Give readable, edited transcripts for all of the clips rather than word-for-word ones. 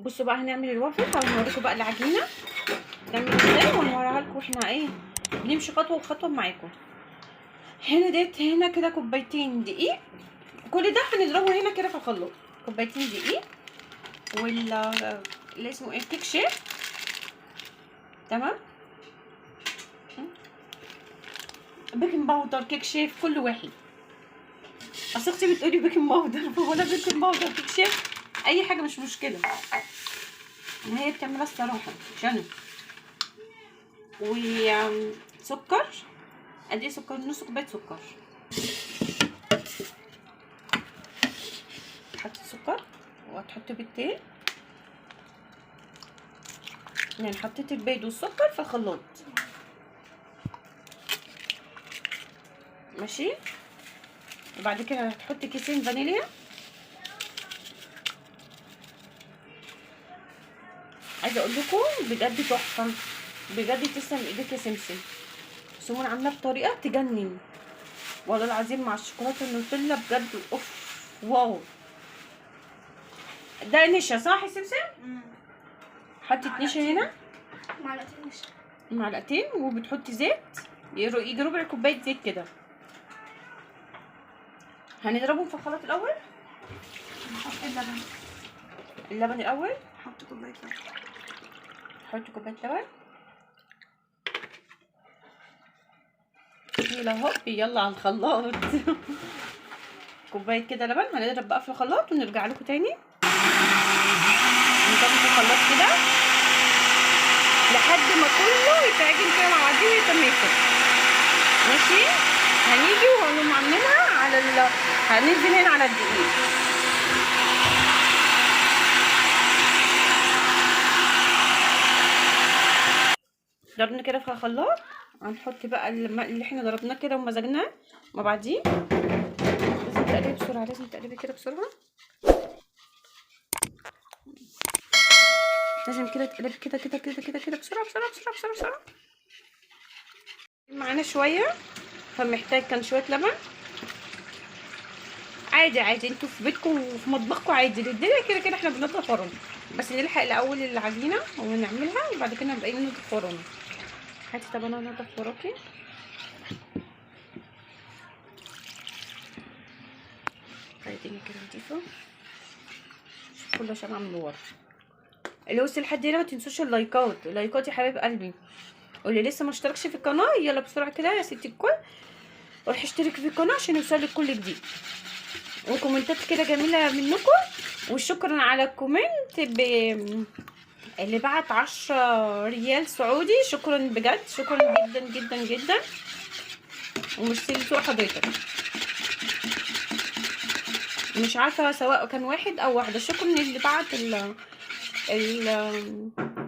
بصوا بقى هنعمل الوافل. هنوريكم بقى العجينه تعمل ازاي ونوريها لكم احنا ايه بنمشي خطوه بخطوه معاكم. هنا كده كوبايتين دقيق، كل ده هنضربه هنا كده في الخلاط. كوبايتين دقيق اللي اسمه ايه كيك شيف، تمام، بيكنج باودر كيك شيف كل واحد. اصل اختي بتقولي بيكنج باودر ولا بيكنج باودر كيك شيف، اي حاجه مش مشكله، هي بتعملها الصراحه عشان. وسكر، قد ايه سكر؟ نص كوبايه سكر. تحطي السكر وهتحطي بيضتين، يعني حطيت البيض والسكر في الخلاط، ماشي. وبعد كده هتحطي كيسين فانيليا. عايزه اقول لكم بجد تحفه، بجد تسلم ايديك يا سمسم. سمون عاملاه بطريقه تجنن والله العظيم، مع الشوكولاته النوتيلا بجد اوف واو. ده نشا صح يا سمسم؟ حطيت نشا هنا، معلقتين نشا، معلقتين، وبتحطي زيت يجي ربع كوبايه زيت كده. هنضربهم في الخلاط الاول. نحط اللبن. اللبن الاول، نحط كوبايه لبن. حطي كوبايه لبن كده اهو. يلا على الخلاط كوبايه كده لبن. هنضرب بقى في الخلاط ونرجع لكم تاني. نضرب في الخلاط كده لحد ما كله يتعجن كده مع بعضيه ويتماسك، ماشي. هنيجي وهنقوم عاملينها على هننزل هنا على الدقيق. ضربنا كده في الخلاط، هنحط بقى اللي احنا ضربناه كده ومزجناه مع بعضيه. لازم تقلبي بسرعه، لازم تقلبي كده بسرعه، لازم كده تقلبي كده كده كده كده كده بسرعه بسرعه بسرعه بسرعه بسرعه. معانا شويه، فمحتاج كان شويه لبن. عادي عادي، انتوا في بيتكم وفي مطبخكم عادي، الدنيا كده كده احنا بنضرب فرن، بس نلحق الاول العجينه ونعملها وبعد كده نبقى نضرب فرن. هاتي طب انا انضف وراكي. الدنيا كده نضيفه كله شمعة من ورا. اللي وصل لحد هنا ما تنسوش اللايكات، اللايكات يا حبايب قلبي. واللي لسه ما اشتركش في القناه يلا بسرعه كده يا ستي الكل روحي اشتركي في القناه عشان يوصلك كل جديد، وكومنتات كده جميله منكم. وشكرا على الكومنت اللي بعت 10 ريال سعودي، شكرا بجد، شكرا جدا جدا جدا، وميرسي لذوق حضرتك. مش عارفه سواء كان واحد او واحده، شكرا اللي بعت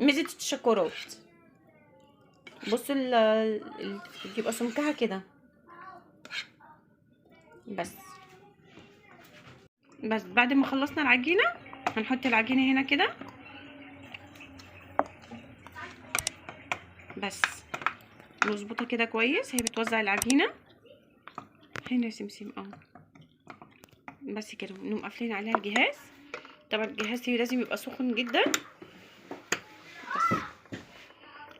ميزه التشكرات. بصوا يبقى سمكها كده بس بعد ما خلصنا العجينه هنحط العجينه هنا كده بس نظبطها كده كويس. هي بتوزع العجينه هنا يا سمسم بس كده، نقوم قافلين عليها الجهاز. طبعا الجهاز لازم يبقى سخن جدا. بس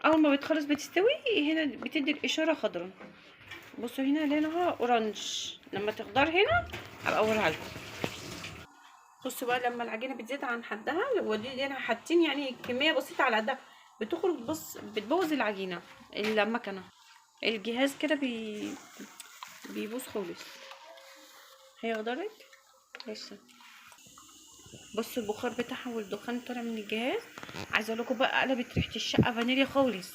اول ما بتخلص بتستوي هنا بتدي الاشاره خضراء. بصوا هنا لونها اورنج، لما تخضر هنا هبقى اوريها لكم. بصوا بقى لما العجينه بتزيد عن حدها، ودي انا حاطين يعني كميه بسيطه على قدها، بتخرج بص بتبوظ العجينه. المكنه الجهاز كده بيبوظ خالص. هي غدرت لسه. بصوا البخار بتاعها والدخان طالع من الجهاز. عايزه اقول لكم بقى قلبت ريحه الشقه فانيليا خالص.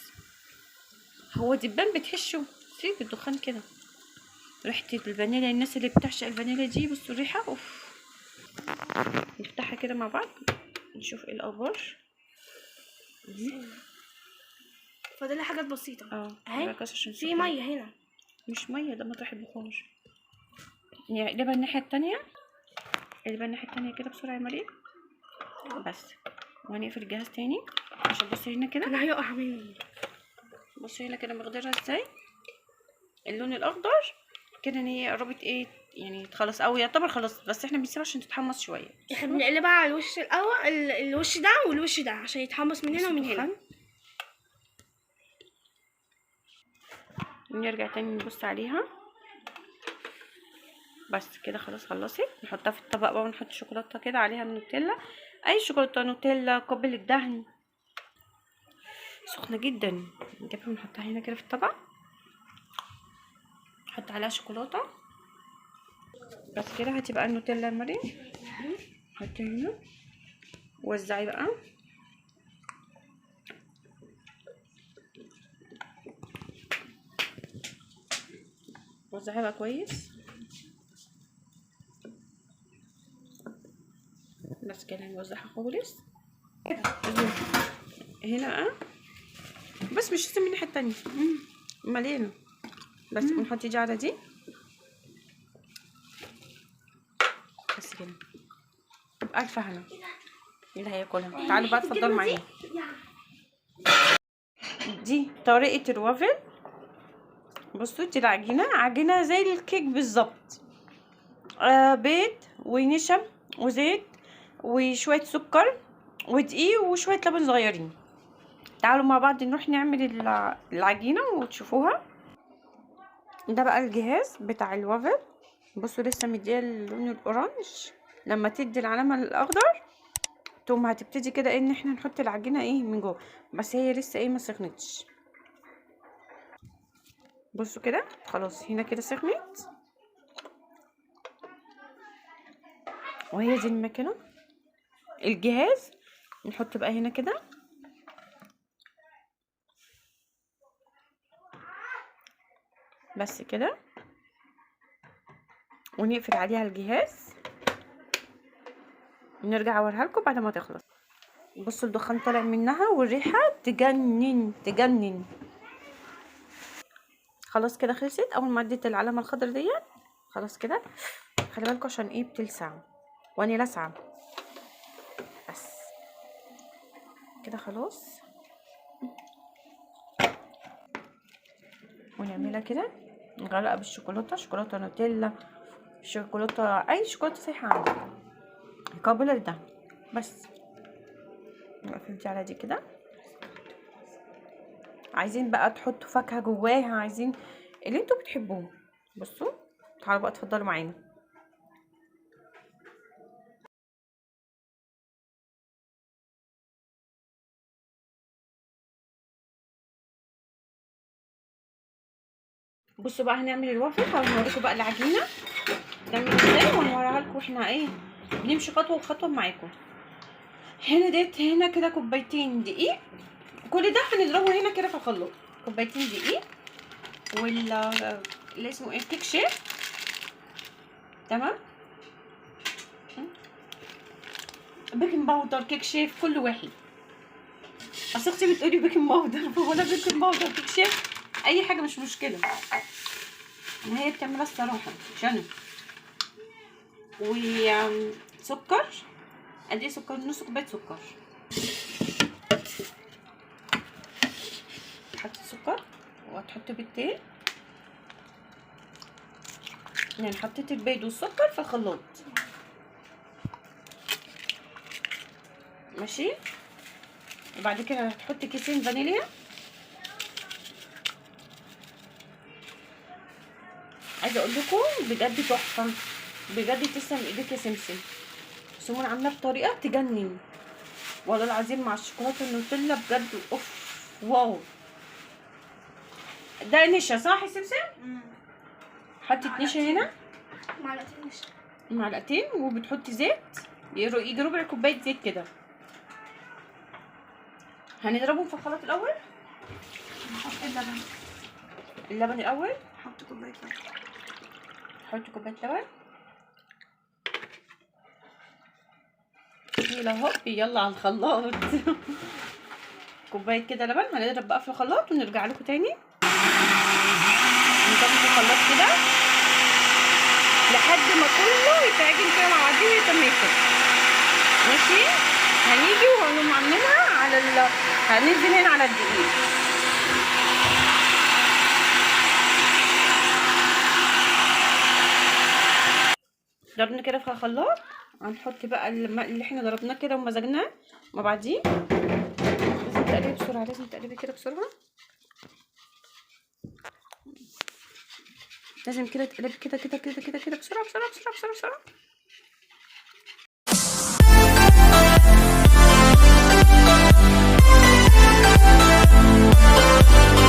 هو دبان بتحشوا سيب الدخان كده، ريحه الفانيليا. الناس اللي بتعشق الفانيليا دي بصوا الريحه اوف. نفتحها كده مع بعض نشوف ايه الاخبار. فاضل حاجات بسيطه اهي في ميه هنا، مش ميه، ده مطرح البخار. نقلبها الناحيه التانية، نقلبها الناحيه التانية كده بسرعه يا مريم بس. وهنقفل الجهاز تاني عشان بصوا هنا كده كده هيقع مني. بصوا هنا كده مقدارها ازاي، اللون الاخضر كده ان هي قربت ايه يعني تخلص او يعتبر خلاص، بس احنا بنسيبها عشان تتحمص شويه. احنا بنقلبها على الوش الاول، الوش ده والوش ده عشان يتحمص من هنا ومن هنا. نرجع تاني نبص عليها. بس كده خلاص خلصت. نحطها في الطبق بقى ونحط شوكولاته كده عليها النوتيلا، اي شوكولاته، نوتيلا، قابل للدهن، سخنه جدا. نجيبها ونحطها هنا كده في الطبق، نحط عليها شوكولاته. بس كده هتبقى النوتيلا المريم. حطي هنا، وزعي بقى. وزعيها بقى كويس. بس كده نوزعها خالص هنا بقى. بس مش لازم من الناحيه التانية، مليانه. بس ونحط دي على دي. بس كده بألف هنا اللي هياكلها. تعالوا بقى اتفضلوا معايا. دي طريقه الوافل. بصوا دي العجينه، عجينه زي الكيك بالظبط. بيض ونشا وزيت وشويه سكر ودقيق وشويه لبن صغيرين. تعالوا مع بعض نروح نعمل العجينه وتشوفوها. ده بقى الجهاز بتاع الوافل. بصوا لسه مديه اللون الاورنج، لما تدي العلامه الاخضر تقوم هتبتدي كده ان احنا نحط العجينه ايه من جوه، بس هي لسه ايه ما سخنتش. بصوا كده خلاص هنا كده سخنت، وهي دي الماكينه الجهاز. نحط بقى هنا كده، بس كده، ونقفل عليها الجهاز. نرجع اوريها لكم بعد ما تخلص. بصوا الدخان طالع منها والريحه تجنن تجنن. خلاص كده خلصت. اول ما اديت العلامه الخضراء ديت خلاص كده. خلي بالكم عشان ايه بتلسع وانا لاسعه. بس كده خلاص. ونعملها كده، نغرقها بالشوكولاته، شوكولاته نوتيلا، شوكولاته، اي شوكولاته سايحه عندك قابله للدهن. بس نقفل دي على دي كده. عايزين بقى تحطوا فاكهه جواها، عايزين اللي انتوا بتحبوه. بصوا تعالوا بقى اتفضلوا معانا. بصوا بقى هنعمل الوافل. هنوريكم بقى العجينه بتعمل ازاي، ونوريها لكم احنا ايه بنمشي خطوه بخطوه معاكم. هنا ديت هنا كده كوبايتين دقيق، كل ده هنضربه هنا كده في الخلاط. كوبايتين دقيق اللي اسمه ايه كيك شيف، تمام. بيكنج باودر، كيك شيف، كل واحد. اصل اختي بتقولي بيكنج باودر ولا بيكنج باودر كيك شيف، اي حاجه مش مشكله، ما هي بتعملها الصراحه عشان. وسكر، قد ايه سكر؟ نص كوبايه سكر. تحطي السكر وهتحطي بيضتين. يعني حطيت البيض والسكر في الخلاط، ماشي. وبعد كده هتحطي كيسين فانيليا. عايزه اقول لكم بجد تحفه، بجد تسلم ايديك يا سمسم. سمون عامله بطريقه تجنن والله العظيم مع الشوكولاته النوتيلا، بجد اوف واو. ده نشا صح يا سمسم؟ حطيت نشا هنا، معلقتين نشا، معلقتين. وبتحطي زيت، يجي ربع كوبايه زيت كده. هنضربهم في الخلاط الاول. نحط اللبن. اللبن الاول، نحط كوبايه لبن. حطي كوبايه لبن. يلا هوب يلا على الخلاط. كوبايه كده لبن. هنضرب بقى في الخلاط ونرجع لكم تاني. نضرب في الخلاط كده لحد ما كله يتعجن كده مع بعضيه ويتماسك، ماشي. هنيجي وهنقوم عاملينها على هننزل هنا على الدقيق. ضربنا كده في الخلاط. هنحط بقى الماء اللي احنا ضربناه كده ومزجناه مع بعضيه. لازم تقلبي بسرعه، لازم تقلبي كده بسرعه، لازم كده تقلبي كده كده كده كده كده بسرعه بسرعه بسرعه بسرعه بسرعه.